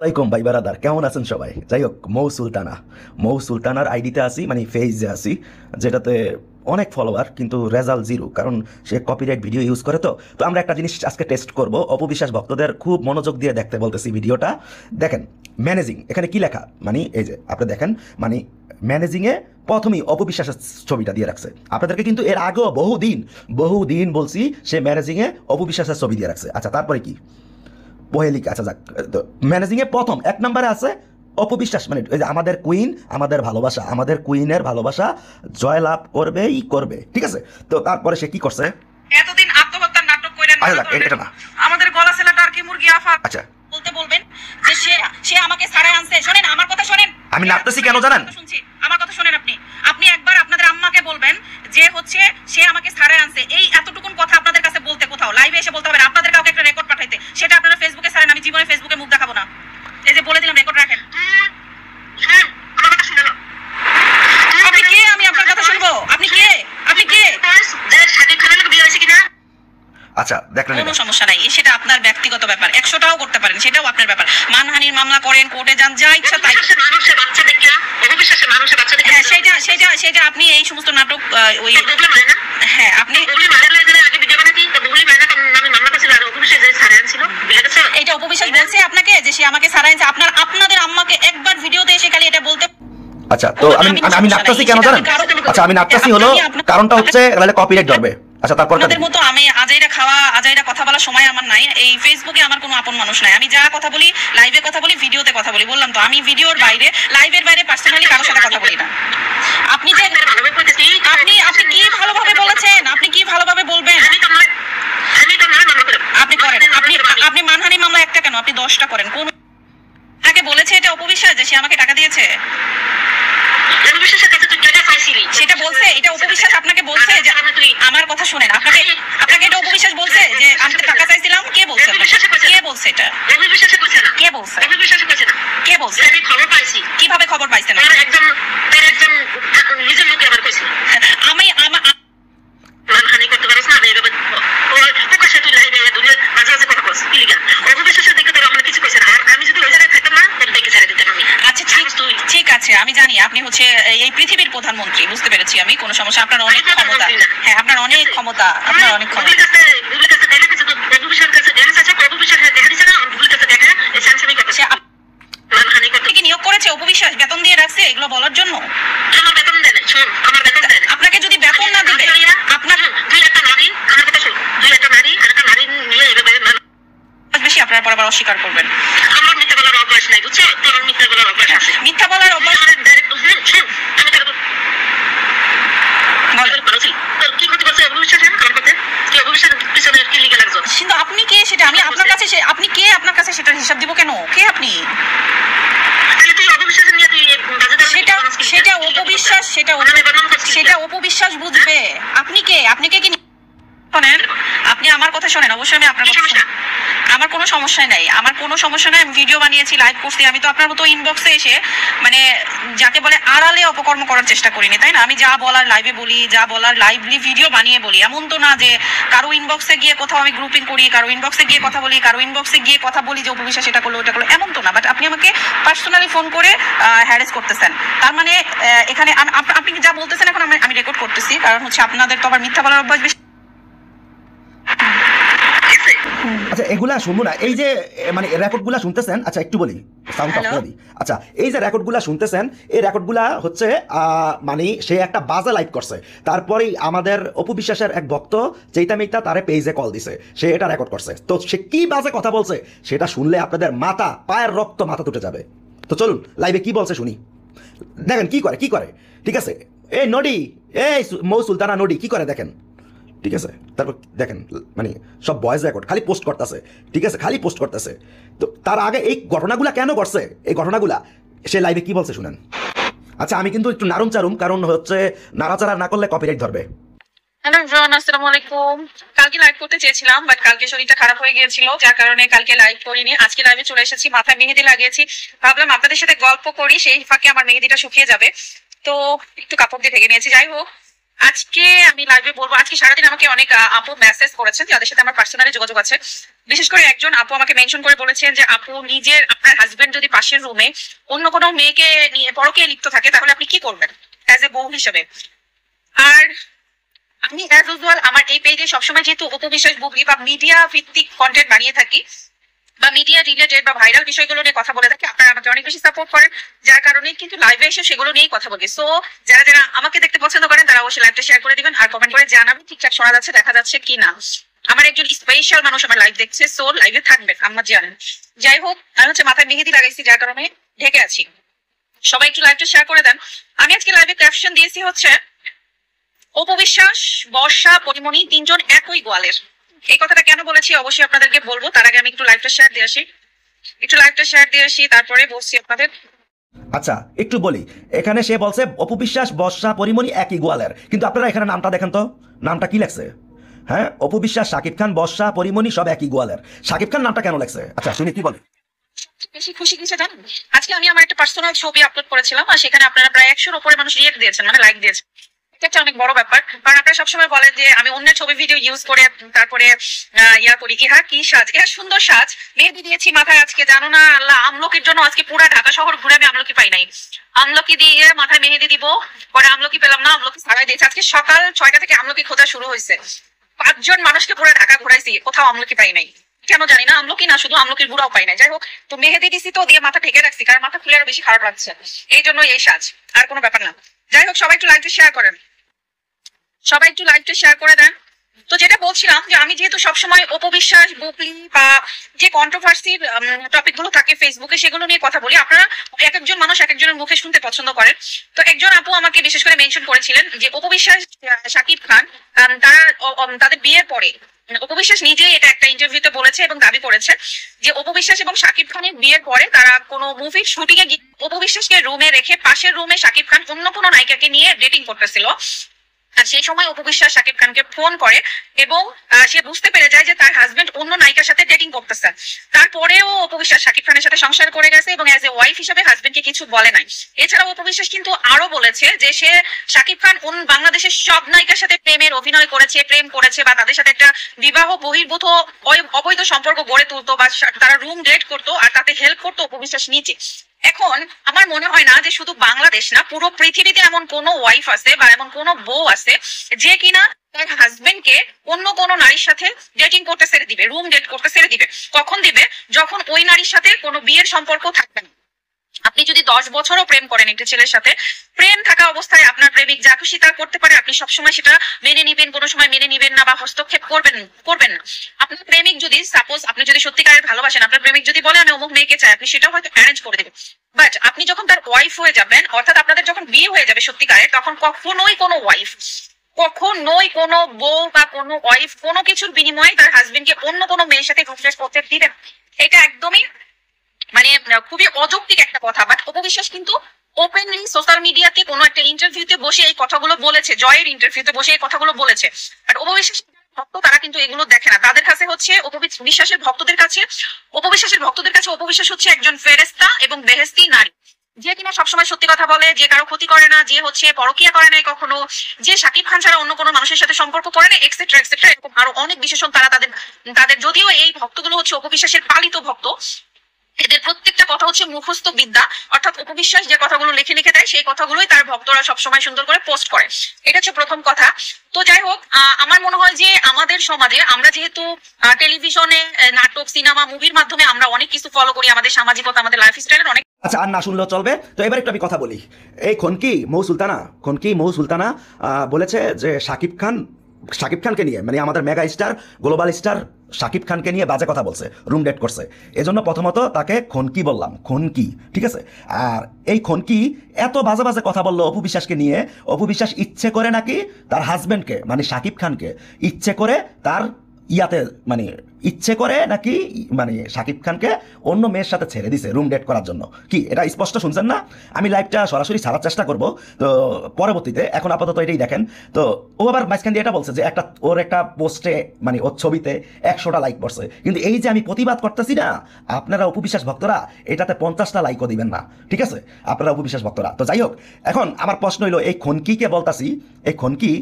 ওয়ালাইকুম ভাই বারাদার, কেমন আছেন সবাই? যাই হোক, মৌ সুলতানার আইডিতে আসি, মানে ফেজে আসি, যেটাতে অনেক ফলোয়ার কিন্তু রেজাল্ট জিরো, কারণ সে কপিরাইট ভিডিও ইউজ করে। তো আমরা একটা জিনিস আজকে টেস্ট করব। অপবিশ্বাস ভক্তদের খুব মনোযোগ দিয়ে দেখতে বলতেছি ভিডিওটা। দেখেন ম্যানেজিং এখানে কি লেখা, মানে এই যে আপনি দেখেন, মানে ম্যানেজিংয়ে প্রথমেই অপবিশ্বাসের ছবিটা দিয়ে রাখছে। আপনাদেরকে কিন্তু এর আগেও বহুদিন বলছি সে ম্যানেজিংয়ে অপবিশ্বাসের ছবি দিয়ে রাখছে। আচ্ছা, তারপরে কি পহেলিকা? আচ্ছা যাক, তো ম্যানেজিংয়ে প্রথম এক নম্বরে আছে অপবিশ্বাস, মানে এই যে আমাদের কুইন, আমাদের কুইনের ভালোবাসা জয়লাভ করবে, ঠিক আছে? তো তারপরে সে কি করছে? এতদিন আত্মহত্যার নাটক কইরা এটা না, আমাদের গলা ছেলে টার্কি মুরগি আফা আচ্ছা বলতে বলবেন যে সে আমাকে ছাড়াই আনছে। শুনেন আমার কথা, শুনেন। আমি নাচতেছি কেন জানেন? শুনছি, আমার কথা শুনেন। আপনি একবার আপনাদের আম্মাকে বলবেন যে হচ্ছে সে আমাকে ছাড়াই আনছে। এই এতটুকুন কথা আপনাদের কাছে বলতে কোথাও লাইভে এসে বলতে হবে না। আপনাদের কাউকে একটা রেকর্ড পাঠাইতে, সেটা আপনারা ফেসবুকে ছাড়েন। আমি জীবনে ফেসবুকে মুখ দেখাবো না। এই যে বলে দিলাম, রেকর্ড রাখেন। আপনি কে? আমি আপনার কথা শুনবো? আপনি কে? আচ্ছা দেখলেন, কোনো সমস্যা নাই, সেটা আপনার ব্যক্তিগত ব্যাপার। 100টাও করতে পারেন, সেটাও আপনার ব্যাপার। মানহানির মামলা করেন, কোর্টে যান, যা ইচ্ছা তাই। হ্যাঁ, সেটা আপনি এই সমস্ত নাটক ওই হ্যাঁ আপনি এটা অপবিশ্বাস বলছে আপনাকে যে সে আমাকে ছাড়াই আনছে। আপনাদের আম্মাকে একবার ভিডিওতে এসে খালি এটা বলতে। আচ্ছা, তো আমি নাচতেছি কেন জানেন? আচ্ছা, আমি নাচতেছি হলো কারণটা হচ্ছে কপিরাইট ধরবে। আচ্ছা, তারপর আপনাদের মতো আমি আজাইরা কথা বলার সময় আমার নাই। এই ফেসবুকে আমার কোনো আপন মানুষ নাই। আমি যা কথা বলি, লাইভে কথা বলি, ভিডিওতে কথা বলি। বললাম তো, আমি ভিডিওর বাইরে, লাইভের বাইরে পার্সোনালি কারোর সাথে কথা বলি না। আপনি যে আপনি কি ভালোভাবে বলেছেন, আপনি কি ভালোভাবে বলবেন? আপনি করেন, আপনি মানহানি মামলা একটা কেন, আপনি 10টা করেন। কোন তাকে বলেছে এটা অপবিশ্বাস যে সে আমাকে টাকা দিয়েছে? সেটা বলছে, এটা অপবিশ্বাস আপনাকে বলছে যে আমার কথা শুনেন। আপনাকে এটা অপবিশ্বাস বলছে যে আমি টাকা চাইছিলাম? কে বলছে? কে বলছে এটা? কে বলছে? কে বলছে? কিভাবে খবর পাইছেন? আমি আচ্ছা, ঠিক আছে, আমি জানি আপনি হচ্ছে এই পৃথিবীর প্রধানমন্ত্রী, বুঝতে পেরেছি আমি। কোনো সমস্যা, আপনার অনেক ক্ষমতা। হ্যাঁ, আপনার অনেক ক্ষমতা, আপনার অনেক ক্ষমতা। নিয়োগ করেছে অপবিশ্বাস, বেতন দিয়ে রাখছে এগুলো বলার জন্য। আপনাকে যদি বেতন না দিবে, আপনার বেশি আপনার পর আবার অস্বীকার করবেন। মিথ্যা বলার অভ্যাস কিন্তু আপনি কে সেটা আমি আপনার কাছে আপনি কে? আপনার কাছে সেটার হিসাব দিব কেন? কে আপনি? সেটা অপবিশ্বাস বুঝবে। আপনি কে? আপনি কে? কি শোনেন, আপনি আমার কথা শোনেন। অবশ্যই আমি আপনার কথা শুনি। আমার কোনো সমস্যাই নাই, আমি ভিডিও বানিয়েছি, লাইভ করছি। আমি তো আপনার মতো ইনবক্সে এসে মানে যাকে বলে আড়ালে অপকর্ম করার চেষ্টা করিনি, তাই না? আমি যা বলার লাইভে বলি, যা বলার লাইভলি ভিডিও বানিয়ে বলি। এমন তো না যে কারো ইনবক্সে গিয়ে কোথাও আমি গ্রুপিং করি, কারো ইনবক্সে গিয়ে কথা বলি, যে অপবিশ্বাস এটা করলো ওটা করলো, এমন তো না। বাট আপনি আমাকে পার্সোনালি ফোন করে হ্যারাস করতেছেন। তার মানে এখানে আপনি যা বলতেছেন এখন আমি রেকর্ড করতেছি, কারণ হচ্ছে আপনাদের তো আবার মিথ্যা বলার অভ্যাস বেশি। আচ্ছা, এগুলা শুনবো না, এই যে মানে রেকর্ডগুলা শুনতেছেন। আচ্ছা, একটু বলি, সাউন্ড অফ করে দিই। আচ্ছা, এই যে রেকর্ডগুলা শুনতেছেন, এই রেকর্ডগুলা হচ্ছে মানে সে একটা বাজে লাইভ করছে, তারপরেই আমাদের অপবিশ্বাসের এক ভক্ত চৈতা মিতা তারে পেজে কল দিছে, সে এটা রেকর্ড করছে। তো সে কি বাজে কথা বলছে সেটা শুনলে আপনাদের পায়ের রক্ত মাথা তুটে যাবে। তো চলুন লাইভে কি বলছে শুনি। দেখেন কি করে, ঠিক আছে? এই নডি, এই মৌ সুলতানা নডি কি করে দেখেন, ঠিক আছে? তারপর দেখেন, মানে সব ভয়েস রেকর্ড খালি পোস্ট করতেছে, ঠিক আছে? খালি পোস্ট করতেছে। তো তার আগে এই ঘটনাগুলা কেন করছে, এই ঘটনাগুলা সে লাইভে কি বলছে শুনেন। আচ্ছা, আমি কিন্তু একটু নাড়ুম চারুম, কারণ হচ্ছে নাড়াচাড়া না করলে কপিরাইট ধরবে। হ্যালো এভরিওয়ান, আসসালামু আলাইকুম। কালকে লাইভ করতে চেয়েছিলাম, বাট কালকে শরীরটা খারাপ হয়ে গিয়েছিল, যার কারণে কালকে লাইভ করিনি। আজকে লাইভে চলে এসেছি, মাথায় মেহেদি লাগিয়েছি। ভাবলাম আপনাদের সাথে গল্প করি, সেই ফাঁকে আমার মেহেদিটা শুকিয়ে যাবে, তো একটু কাপড় দিয়ে ঢেকে নিয়েছি। যাই হোক, আজকে আমি লাইভে বলবো, আজকে সারাদিন আমাকে অনেক আপু মেসেজ করেছেন যাদের সাথে আমার পার্সোনালি যোগাযোগ আছে। বিশেষ করে একজন আপু আমাকে মেনশন করে বলেছেন যে আপু, নিজের আপনার হাজবেন্ড যদি পাশের রুমে অন্য কোনো মেয়েকে নিয়ে পরকীয়ায় লিপ্ত থাকে তাহলে আপনি কি করবেন অ্যাজ এ বউ হিসেবে। আর আমি অ্যাজ ইউজুয়াল আমার এই পেজে সবসময় যেহেতু অপবিশ্বাস বুবলি বা মিডিয়া ভিত্তিক কন্টেন্ট বানিয়ে থাকি বা মিডিয়া রিলেটেড বা ভাইরাল বিষয়গুলো নিয়ে কথা বলে থাকি, আপনারা আমাকে অনেক বেশি সাপোর্ট করেন, যার কারণে কিন্তু লাইভে এসে সেগুলো নিয়েই কথা বলি। সো যারা যারা আমাকে দেখতে পছন্দ করেন তারা অবশ্যই লাইভটা শেয়ার করে দিবেন আর কমেন্ট করে জানাবেন ঠিকঠাক শোনা যাচ্ছে, দেখা যাচ্ছে কি না। আমার একজন স্পেশাল মানুষ আমার লাইভ দেখছে, সো লাইভে থাকবেন আমার জানেন। যাই হোক, আমি হচ্ছে মাথায় মেহেদি লাগাইছি যার কারণে ঢেকে আছি। সবাই একটু লাইভটা শেয়ার করে দেন। আমি আজকে লাইভে ক্যাপশন দিয়েছি হচ্ছে অপবিশ্বাস, বর্ষা, পরিমণি তিনজন একই গোয়ালের। এই কথাটা কেন বলেছি অবশ্যই আপনাদেরকে বলবো, তার আগে আমি একটু লাইভটা শেয়ার দিয়ে আসি, তারপরে বলছি আপনাদের। আচ্ছা একটু বলি, এখানে সে বলছে অপবিশ্বাস, বর্ষা, পরিমণি একই গোয়ালের, কিন্তু আপনারা এখানে নামটা দেখেন তো, নামটা কি লেখছে? হ্যাঁ, অপবিশ্বাস, শাকিব খান, বর্ষা, পরিমণি সব একই গোয়ালের। শাকিব খান নামটা কেন লেখছে? আচ্ছা শুনি কি বলে। বেশি খুশি কিছু জানেন, আজকে আমি আমার একটা পার্সোনাল ছবি আপলোড করেছিলাম আর সেখানে আপনারা প্রায় 100-র উপরে মানুষ রিয়েক্ট দিয়েছেন, মানে লাইক দিয়েছেন। এটা একটা অনেক বড় ব্যাপার, কারণ আপনারা সবসময় বলেন যে আমি অন্যের ছবি ভিডিও ইউজ করে তারপরে ইয়া করি। কি হ্যাঁ, কি সাজ, এটা সুন্দর সাজ, মেহেদি দিয়েছি মাথায়। আজকে জানো না আল্লাহ, আমলকির জন্য আজকে পুরো ঢাকা শহর ঘুরে আমি আমলকি পাই নাই। আমলকি দিয়ে মাথায় মেহেদি দিব, পরে আমলকি পেলাম না, আমলকি ছাড়াই দিয়েছে। আজকে সকাল 6টা থেকে আমলকি খোঁজা শুরু হয়েছে, 5জন মানুষকে পুরো ঢাকা ঘুরাইছি, কোথাও আমলকি পাই নাই। কেন জানি না, আমলকি না শুধু আমলকির গুঁড়াও পাই না। যাই হোক, তো মেহেদি দিছি তো দিয়ে মাথা ঢেকে রাখছি, কারণ মাথা খুলে আরো বেশি খারাপ লাগছে, এই জন্য এই সাজ, আর কোনো ব্যাপার না। যাই হোক, সবাই একটু লাইভটা শেয়ার করেন, সবাই একটু লাইভটা শেয়ার করে দেন। তো যেটা বলছিলাম যে আমি যেহেতু সবসময় অপবিশ্বাস, বুবলি বা যে কন্ট্রোভার্সির টপিক গুলো থাকে ফেসবুকে সেগুলো নিয়ে কথা বলি, আপনারা এক একজন মানুষ এক একজনের মুখে শুনতে পছন্দ করেন। তো একজন আপু আমাকে বিশেষ করে মেনশন করেছিলেন যে অপবিশ্বাস, শাকিব খান তারা তাদের বিয়ের পরে, অপবিশ্বাস নিজেই এটা একটা ইন্টারভিউতে বলেছে এবং দাবি করেছে যে অপবিশ্বাস এবং শাকিব খানের বিয়ের পরে তারা কোনো মুভির শুটিং এ অপবিশ্বাসকে রুমে রেখে পাশের রুমে শাকিব খান অন্য কোনো নায়িকাকে নিয়ে ডেটিং করতেছিল। আর সেই সময় অপবিশ্বাস শাকিব খানকে ফোন করে এবং সে বুঝতে পেরে যায় যে তার হাজবেন্ড অন্য নায়িকার সাথে ডেটিং করতেছে। তারপরেও অপবিশ্বাস শাকিব খানের সাথে সংসার করে গেছে এবং অ্যাজ এ ওয়াইফ হিসেবে হাজবেন্ডকে কিছু বলে নাই। এছাড়াও অপবিশ্বাস কিন্তু আরো বলেছে যে সে, শাকিব খান বাংলাদেশের সব নায়িকার সাথে প্রেমের অভিনয় করেছে, প্রেম করেছে বা তাদের সাথে একটা বিবাহ বহির্ভূত অবৈধ সম্পর্ক গড়ে তুলতো বা তারা রুম ডেট করতো আর তাতে হেল্প করতো অপবিশ্বাস নিজে। এখন আমার মনে হয় না যে শুধু বাংলাদেশ না, পুরো পৃথিবীতে এমন কোনো ওয়াইফ আছে বা এমন কোনো বউ আছে যে কিনা তার হাজবেন্ডকে অন্য কোনো নারীর সাথে ডেটিং করতে ছেড়ে দিবে, রুম ডেট করতে ছেড়ে দিবে। কখন দিবে? যখন ওই নারীর সাথে কোনো বিয়ের সম্পর্ক থাকবে না। আপনি যদি 10 বছরও প্রেম করেন একটা ছেলের সাথে, প্রেম থাকা অবস্থায় আপনার প্রেমিক যা খুশি তা করতে পারে, আপনি সবসময় সেটা মেনে নিবেন, কোনো সময় মেনে নিবেন না বা হস্তক্ষেপ করবেন না। আপনার প্রেমিক যদি, সাপোজ আপনি যদি সত্যিকারের ভালোবাসেন, আপনার প্রেমিক যদি বলে আমি অমুক মেয়েকে চাই, আপনি সেটাও হয়তো অ্যারেঞ্জ করে দেবেন। বাট আপনি যখন তার ওয়াইফ হয়ে যাবেন, অর্থাৎ আপনাদের যখন বিয়ে হয়ে যাবে সত্যিকারের, তখন কখনোই কোনো ওয়াইফ, কখনোই কোনো বউ বা কোনো ওয়াইফ কোনো কিছুর বিনিময়ে তার হাজবেন্ডকে অন্য কোনো মেয়ের সাথে রুমডেট করতে দিবেন। এটা একদমই মানে খুবই অযৌক্তিক একটা কথা। বাট অপবিশ্বাস কিন্তু ওপেনলি সোশ্যাল মিডিয়াতে কোনো একটা ইন্টারভিউতে বসে এই কথাগুলো বলেছে, জয়ের ইন্টারভিউতে বসে এই কথাগুলো বলেছে। বাট অপবিশ্বাস ভক্ত তারা কিন্তু এগুলো দেখে না, তাদের কাছে হচ্ছে অপবিশ্বাসের ভক্তদের কাছে অপবিশ্বাস হচ্ছে একজন ফেরেস্তা এবং বেহেস্তি নারী, যে কিনা সবসময় সত্যি কথা বলে, যে কারো ক্ষতি করে না, যে হচ্ছে পরকিয়া করে নাই কখনো, যে শাকিব খান ছাড়া অন্য কোনো মানুষের সাথে সম্পর্ক করে না, এক্সেট্রা এক্সেট্রা, এরকম আরো অনেক বিশেষণ তারা তাদের যদিও এই ভক্তগুলো হচ্ছে অপবিশ্বাসের পালিত ভক্ত, এদের প্রত্যেকটা কথা হচ্ছে মুখস্থ বিদ্যা, অর্থাৎ অপবিশ্বাস যে কথাগুলো লিখে লিখে দেয় সেই কথাগুলোই তার ভক্তরা সবসময় সুন্দর করে পোস্ট করে। এটা হচ্ছে প্রথম কথা। তো যাই হোক, আমার মনে হয় যে আমাদের সমাজে আমরা যেহেতু টেলিভিশনে, নাটক, সিনেমা, মুভির মাধ্যমে আমরা অনেক কিছু ফলো করি, আমাদের সামাজিকতা, আমাদের লাইফস্টাইলের অনেক। আচ্ছা, আর না শুনলেও চলবে। তো এবার একটু আমি কথা বলি। এই খনকি মৌ সুলতানা বলেছে যে শাকিব খানকে নিয়ে, মানে আমাদের mega star, global star Shakib খানকে নিয়ে বাজে কথা বলছে, রুম ডেট করছে। এজন্য প্রথমত তাকে খনকি বললাম, খনকি, ঠিক আছে? আর এই খনকি এত বাজে বাজে কথা বললো অপবিশ্বাসকে নিয়ে। অপবিশ্বাস ইচ্ছে করে নাকি তার হাজবেন্ডকে, মানে শাকিব খানকে ইচ্ছে করে তার ইয়াতে মানে ইচ্ছে করে নাকি মানে শাকিব খানকে অন্য মেয়ের সাথে ছেড়ে দিছে রুম ডেট করার জন্য, কি এটা স্পষ্ট শুনছেন না? আমি লাইভটা সরাসরি ছাড়ার চেষ্টা করব, তো পরবর্তীতে এখন আপাতত এটাই দেখেন। তো ও আবার মাঝখান দিয়ে এটা বলছে যে ওর একটা পোস্টে মানে ওর ছবিতে 100টা লাইক পড়ছে, কিন্তু এই যে আমি প্রতিবাদ করতেছি না, আপনারা অপবিশ্বাস ভক্তরা এটাতে 50টা লাইকও দিবেন না, ঠিক আছে আপনারা অপবিশ্বাস ভক্তরা। তো যাই হোক, এখন আমার প্রশ্ন হইলো এই খনকিকে বলতাছি, এই খনকি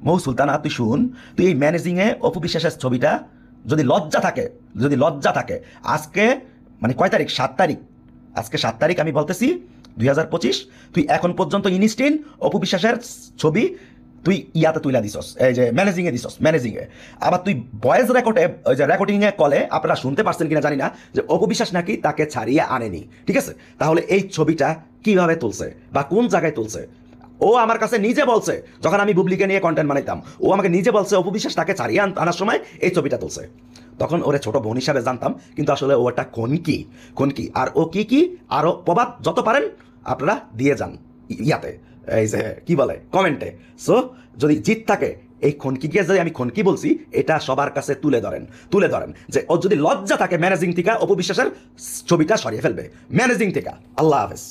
মৌ সুলতানা তুই শুন, তুই এই ম্যানেজিংয়ে অপবিশ্বাসের ছবিটা যদি লজ্জা থাকে আজকে মানে কয় তারিখ, 7 তারিখ, আজকে 7 তারিখ আমি বলতেছি 2025, তুই এখন পর্যন্ত ইনস্টিন অপবিশ্বাসের ছবি তুই ইয়াতে তুইলা দিছস, এই যে ম্যানেজিংয়ে আবার তুই ভয়েস রেকর্ডে ওই যে রেকর্ডিংয়ে কলে আপনারা শুনতে পারছেন কিনা জানি না যে অপবিশ্বাস নাকি তাকে ছাড়িয়ে আনেনি, ঠিক আছে? তাহলে এই ছবিটা কিভাবে তুলছে বা কোন জায়গায় তুলছে? ও আমার কাছে নিজে বলছে, যখন আমি বুবলিকে নিয়ে কন্টেন্ট বানাইতাম, ও আমাকে নিজে বলছে অপবিশ্বাস তাকে ছাড়িয়ে আনার সময় এই ছবিটা তুলছে। তখন ওরে ছোট বোন হিসাবে জানতাম, কিন্তু আসলে ও একটা খনকি আর ও কি আরও প্রবাদ যত পারেন আপনারা দিয়ে যান ইয়াতে, এই যে কি বলে কমেন্টে। সো যদি জিত থাকে এই খনকিকে যদি আমি খনকি বলছি, এটা সবার কাছে তুলে ধরেন যে ও যদি লজ্জা থাকে ম্যানেজিং থেকে অপবিশ্বাসের ছবিটা সরিয়ে ফেলবে ম্যানেজিং থেকে। আল্লাহ হাফেজ।